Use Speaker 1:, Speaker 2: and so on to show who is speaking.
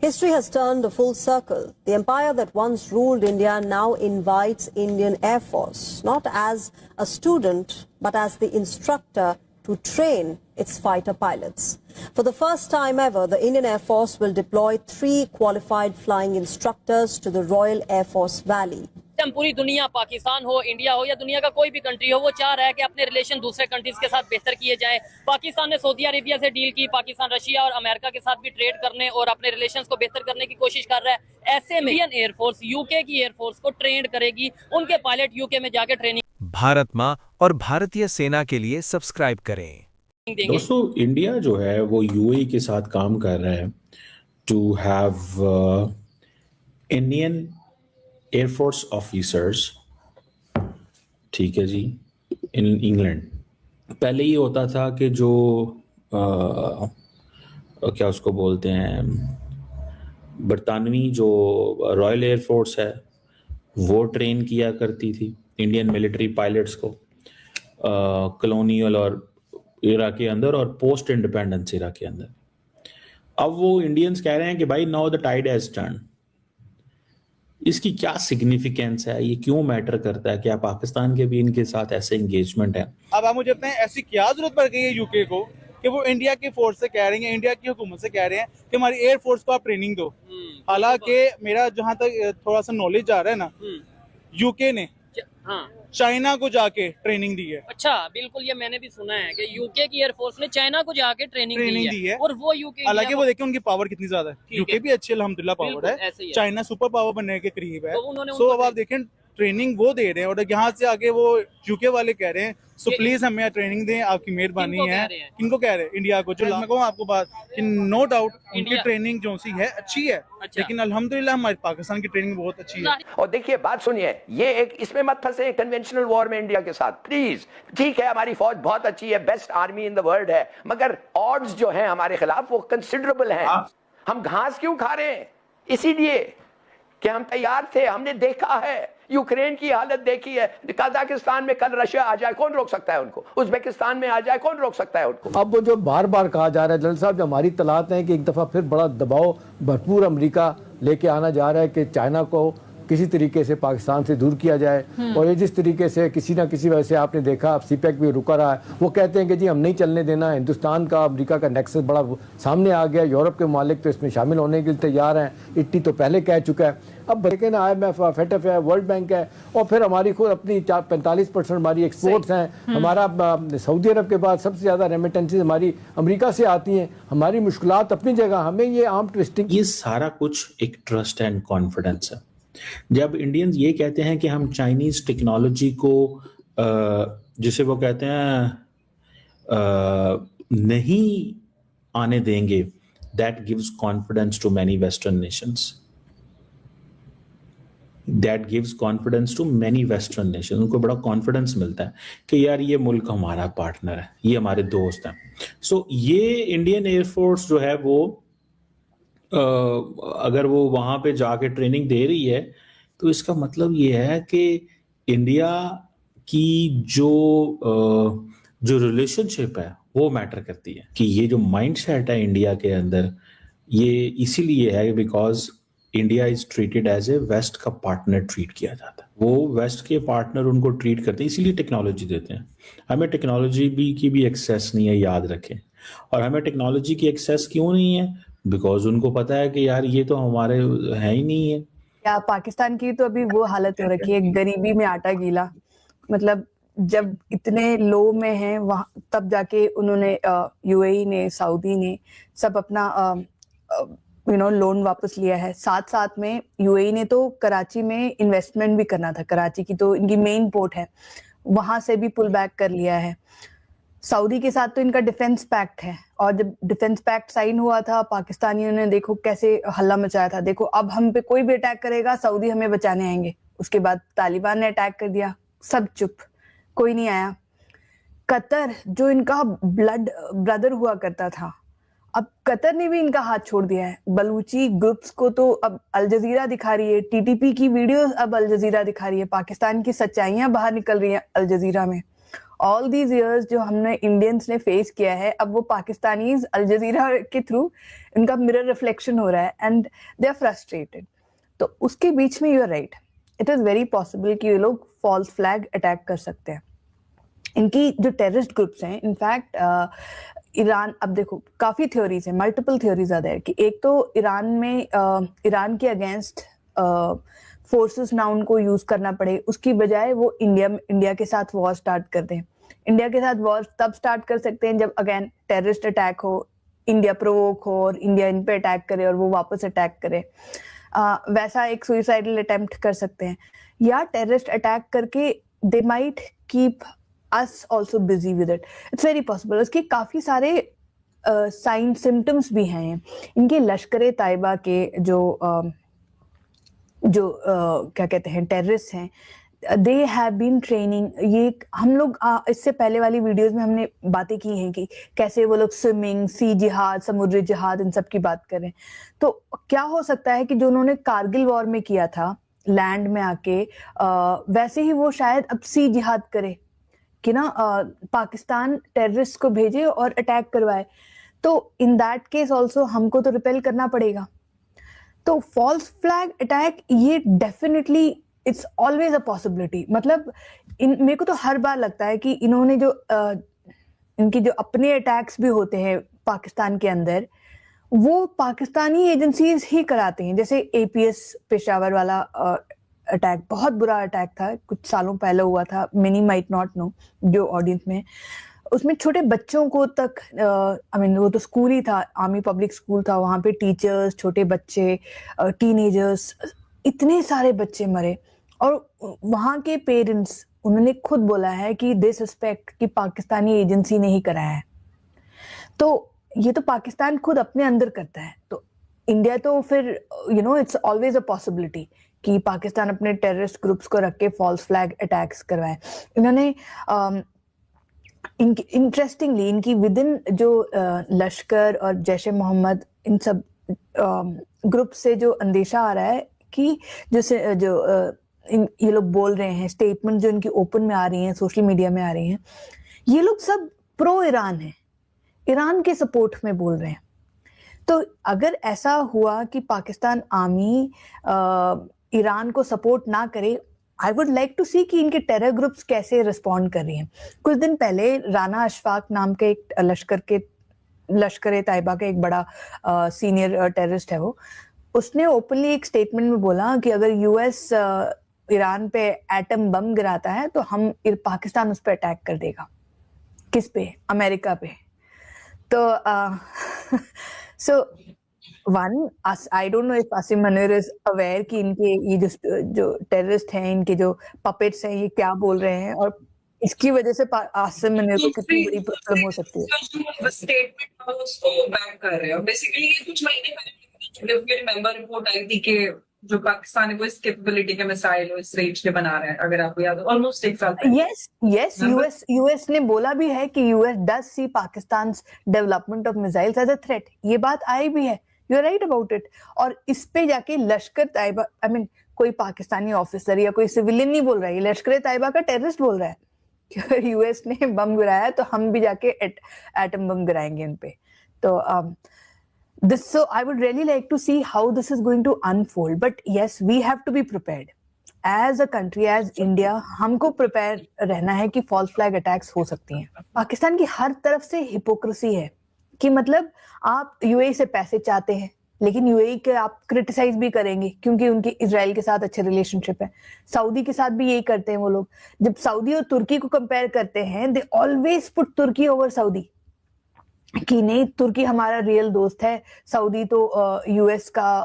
Speaker 1: History has turned a full circle. The empire that once ruled India now invites Indian Air Force, not as a student, but as the instructor to train its fighter pilots. For the first time ever, the Indian Air Force will deploy 3 qualified flying instructors to the Royal Air Force Valley.
Speaker 2: हम पूरी दुनिया, पाकिस्तान हो, India हो या दुनिया का कोई भी कंट्री हो, वो चाह रहा है कि अपने रिलेशन दूसरे कंट्रीज के साथ बेहतर किए जाए। पाकिस्तान ने सऊदी अरेबिया से डील की, पाकिस्तान रशिया और अमेरिका के साथ भी ट्रेड करने और अपने रिलेशंस को बेहतर करने की कोशिश कर रहा है। ऐसे में इंडियन एयरफोर्स यूके की एयरफोर्स को ट्रेन करेगी, उनके पायलट यूके में जाकर ट्रेनिंग।
Speaker 3: भारत माँ और भारतीय सेना के लिए सब्सक्राइब करें।
Speaker 4: दोस्तों, इंडिया जो है वो यूएई के साथ काम कर रहा है to have Indian air force officers, ठीक है जी, इन इंग्लैंड। पहले ये होता था कि जो क्या उसको बोलते हैं, बरतानवी जो रॉयल एयरफोर्स है वो ट्रेन किया करती थी इंडियन मिलिट्री पायलट्स को कॉलोनियल और इरा के अंदर और पोस्ट इंडिपेंडेंस इरा के अंदर। अब वो इंडियंस कह रहे हैं कि भाई now the tide has turn. इसकी क्या सिग्निफिकेंस है, ये क्यों मैटर करता है? क्या पाकिस्तान के भी इनके साथ ऐसे एंगेजमेंट है?
Speaker 5: अब आप मुझे बताएं, ऐसी क्या जरूरत पड़ गई है यूके को कि वो इंडिया की फोर्स से कह रही है, इंडिया की हुकूमत से कह रहे हैं कि हमारी एयर फोर्स को आप ट्रेनिंग दो। हालांकि मेरा जहां तक थोड़ा सा नॉलेज आ रहा है ना, यूके ने चाइना को जाके ट्रेनिंग दी है।
Speaker 2: अच्छा, बिल्कुल, ये मैंने भी सुना है कि यूके की एयरफोर्स ने चाइना को जाके ट्रेनिंग दी है और वो यूके,
Speaker 5: हालांकि वो देखिए उनकी पावर कितनी ज्यादा है। यूके भी अच्छी अल्हम्दुलिल्लाह पावर है, चाइना सुपर पावर बनने के करीब है। सो अब आप देखें ट्रेनिंग वो दे रहे हैं और यहाँ से आगे वो यूके वाले कह रहे हैं सो प्लीज हमें ट्रेनिंग दें, आपकी मेहरबानी है। इनको कह रहे हैं इंडिया को। जो मैं कहूँ आपको बात कि नो डाउट उनकी ट्रेनिंग जो सी है अच्छी है, लेकिन अल्हम्दुलिल्लाह हमारे पाकिस्तान की ट्रेनिंग बहुत अच्छी है।
Speaker 6: और देखिए बात सुनिए, ये एक इसमें मत फंसे कन्वेंशनल वॉर में इंडिया के साथ प्लीज। ठीक है, हमारी फौज बहुत अच्छी है, best army in the world है, मगर ऑड्स जो हैं हमारे खिलाफ वो कंसिडरेबल हैं। हम घास क्यों खा रहे हैं? इसीलिए कि हम तैयार थे, हमने देखा है यूक्रेन की हालत देखी है। कजाकिस्तान में कल रशिया आ जाए कौन रोक सकता है उनको? उज्बेकिस्तान में आ जाए कौन रोक सकता है उनको?
Speaker 7: अब वो जो बार बार कहा जा रहा है, जनरल साहब, जो हमारी तलात है कि एक दफा फिर बड़ा दबाव भरपूर अमेरिका लेके आना जा रहा है कि चाइना को किसी तरीके से पाकिस्तान से दूर किया जाए। और ये जिस तरीके से किसी ना किसी वजह से आपने देखा सीपैक भी रुका रहा है, वो कहते हैं कि जी हम नहीं चलने देना। हिंदुस्तान का अमेरिका का नेक्सस बड़ा सामने आ गया, यूरोप के मालिक तो इसमें शामिल होने के लिए तैयार हैं। इटली तो पहले कह चुका है। अब लेकिन IMF, FATF है, वर्ल्ड बैंक है, और फिर हमारी खुद अपनी 45% हमारी एक्सपोर्ट्स हैं। हमारा सऊदी अरब के बाद सबसे ज़्यादा रेमिटेंसेज हमारी अमेरिका से आती हैं। हमारी मुश्किलात अपनी जगह, हमें ये आर्म ट्विस्टिंग,
Speaker 4: ये सारा कुछ एक ट्रस्ट एंड कॉन्फिडेंस है। जब इंडियंस ये कहते हैं कि हम चाइनीज टेक्नोलॉजी को जिसे वो कहते हैं नहीं आने देंगे, that gives confidence to many western nations. That gives confidence to many western nation. उनको बड़ा कॉन्फिडेंस मिलता है कि यार ये मुल्क हमारा पार्टनर है, ये हमारे दोस्त हैं। सो ये इंडियन एयरफोर्स जो है वो अगर वो वहाँ पे जाके ट्रेनिंग दे रही है तो इसका मतलब ये है कि इंडिया की जो रिलेशनशिप है वो मैटर करती है। कि ये जो माइंड सेट है इंडिया के अंदर, ये इसीलिए है because India is treated as a west का पार्टनर ट्रीट किया जाता है। वो वेस्ट के पार्टनर उनको ट्रीट करते हैं, इसीलिए टेक्नोलॉजी देते हैं। हमें टेक्नोलॉजी की भी एक्सेस नहीं है, याद रखें। और हमें टेक्नोलॉजी की एक्सेस क्यों नहीं है? बिकॉज उनको पता है कि यार ये तो हमारे है ही नहीं है।
Speaker 8: या पाकिस्तान की तो अभी वो हालत हो रखी है, गरीबी में आटा गीला। मतलब जब इतने लो में है वहाँ, तब जाके उन्होंने यूएई ने, सऊदी ने सब अपना लोन वापस लिया है। साथ साथ में यूएई ने तो कराची में इन्वेस्टमेंट भी करना था, कराची की तो इनकी मेन पोर्ट है, वहां से भी पुल बैक कर लिया है। सऊदी के साथ तो इनका डिफेंस पैक्ट है, और जब डिफेंस पैक्ट साइन हुआ था पाकिस्तानियों ने देखो कैसे हल्ला मचाया था। देखो अब हम पे कोई भी अटैक करेगा सऊदी हमें बचाने आएंगे। उसके बाद तालिबान ने अटैक कर दिया, सब चुप, कोई नहीं आया। कतर जो इनका ब्लड ब्रदर हुआ करता था, अब कतर ने भी इनका हाथ छोड़ दिया है। बलूची ग्रुप्स को तो अब अल जजीरा दिखा रही है, टीटीपी की वीडियोस अब अल जजीरा दिखा रही है, पाकिस्तान की सच्चाइयां बाहर निकल रही हैं अल जजीरा में। ऑल दीज इयर्स जो हमने इंडियंस ने फेस किया है, अब वो पाकिस्तानीज अल जजीरा के थ्रू उनका मिरर रिफ्लेक्शन हो रहा है एंड दे आर फ्रस्ट्रेटेड। तो उसके बीच में you are right, it is very possible कि ये लोग फॉल्स फ्लैग अटैक कर सकते हैं। इनकी जो टेररिस्ट ग्रुप्स हैं, इनफैक्ट ईरान, अब देखो काफी थ्योरीज हैं, मल्टीपल थ्योरीज आर देयर कि एक तो ईरान में ईरान के अगेंस्ट फोर्सेस ना उनको यूज करना पड़े, उसकी बजाय वो इंडिया के साथ वॉर स्टार्ट कर दें। इंडिया के साथ वॉर तब स्टार्ट कर सकते हैं जब अगेन टेररिस्ट अटैक हो, इंडिया प्रोवोक हो और इंडिया इन पे अटैक करे और वो वापस अटैक करे। वैसा एक सुइसाइडल अटेम्प्ट कर सकते हैं, या टेररिस्ट अटैक करके they might keep us also busy with it, it's very possible. उसके काफी सारे साइन सिम्टम्स भी हैं इनके। लश्कर तैयबा के जो क्या कहते हैं टेररिस्ट हैं, दे हैव बीन ट्रेनिंग। ये हम लोग इससे पहले वाली वीडियोस में हमने बातें की हैं कि कैसे वो लोग स्विमिंग, सी जिहाद, समुद्री जिहाद, इन सब की बात करें। तो क्या हो सकता है कि जो उन्होंने कारगिल वॉर में किया था लैंड में आके, वैसे ही वो शायद अब सी जिहाद करे कि ना पाकिस्तान टेररिस्ट को भेजे और अटैक करवाए। तो इन दैट केस ऑल्सो हमको तो रिपेल करना पड़ेगा। तो फॉल्स फ्लैग अटैक ये definitely it's always a possibility. मतलब मेरे को तो हर बार लगता है कि इन्होंने जो इनकी जो अपने अटैक्स भी होते हैं पाकिस्तान के अंदर, वो पाकिस्तानी एजेंसीज ही कराते हैं। जैसे एपीएस पेशावर वाला अटैक, बहुत बुरा अटैक था, कुछ सालों पहले हुआ था, मेनी माइट नॉट नो जो ऑडियंस में, उसमें छोटे बच्चों को तक वो तो स्कूल ही था, आर्मी पब्लिक स्कूल था, वहां पे टीचर्स, छोटे बच्चे, टीनेजर्स, इतने सारे बच्चे मरे। और वहां के पेरेंट्स, उन्होंने खुद बोला है कि दे सस्पेक्ट कि पाकिस्तानी एजेंसी ने ही कराया है। तो ये तो पाकिस्तान खुद अपने अंदर करता है, तो इंडिया तो फिर इट्स ऑलवेज अ पॉसिबिलिटी कि पाकिस्तान अपने टेररिस्ट ग्रुप्स को रख के फॉल्स फ्लैग अटैक्स करवाए। इन्होंने इंटरेस्टिंगली इनकी विद इन जो लश्कर और जैश ए मोहम्मद, इन सब ग्रुप से जो अंदेशा आ रहा है कि ये लोग बोल रहे हैं, स्टेटमेंट जो इनकी ओपन में आ रही हैं, सोशल मीडिया में आ रही हैं, ये लोग सब प्रो ईरान है, ईरान के सपोर्ट में बोल रहे हैं। तो अगर ऐसा हुआ कि पाकिस्तान आर्मी ईरान को सपोर्ट ना करे, आई वुड लाइक टू सी कि इनके टेरर ग्रुप्स कैसे रिस्पॉन्ड कर रही हैं। कुछ दिन पहले राना अशफाक नाम के एक लश्कर तैयबा का एक बड़ा सीनियर टेररिस्ट है, वो उसने ओपनली एक स्टेटमेंट में बोला कि अगर यूएस ईरान पे एटम बम गिराता है तो हम पाकिस्तान उस पर अटैक कर देगा। किस पे? अमेरिका पे। तो so I don't know if Asim Munir is aware कि इनके ये जो टेररिस्ट हैं, इनके जो पपेट्स हैं, ये क्या बोल रहे हैं और इसकी वजह से आसिम मुनीर को कितनी बड़ी प्रॉब्लम हो सकती है।
Speaker 9: स्टेटमेंट उसको बैक कर रहे हैं। बेसिकली ये कुछ महीने पहले रिमेंबर रिपोर्ट आई थी कि जो पाकिस्तान है वो इस कैपेबिलिटी के मिसाइल इस रेंज के बना रहे हैं, अगर आपको याद हो, ऑलमोस्ट एक साल पहले।
Speaker 8: यस, यूएस ने बोला भी है कि US does see Pakistan development of missiles as a threat. ये बात आई भी है, you are right about it. और इस पे जाके लश्कर तैयबा, कोई पाकिस्तानी ऑफिसर या कोई सिविलियन नहीं बोल रहा है, लश्कर तैयबा का टेररिस्ट बोल रहा है कि अगर यूएस ने बम गिराया तो हम भी जाके एटम बम गिराएंगे इन पे। तो so I would really like to see how this is going to unfold. But yes, we have to be prepared. As a country, as India, हमको प्रिपेयर रहना है कि फॉल्स फ्लैग अटैक्स हो सकती हैं। पाकिस्तान की हर तरफ से हिपोक्रेसी है कि मतलब आप यूएई से पैसे चाहते हैं, लेकिन यूएई के आप क्रिटिसाइज भी करेंगे क्योंकि उनके इजराइल के साथ अच्छे रिलेशनशिप है। सऊदी के साथ भी यही करते हैं वो लोग। जब सऊदी और तुर्की को कंपेयर करते हैं, they always put Turkey over Saudi, कि नहीं तुर्की हमारा रियल दोस्त है, सऊदी तो यूएस का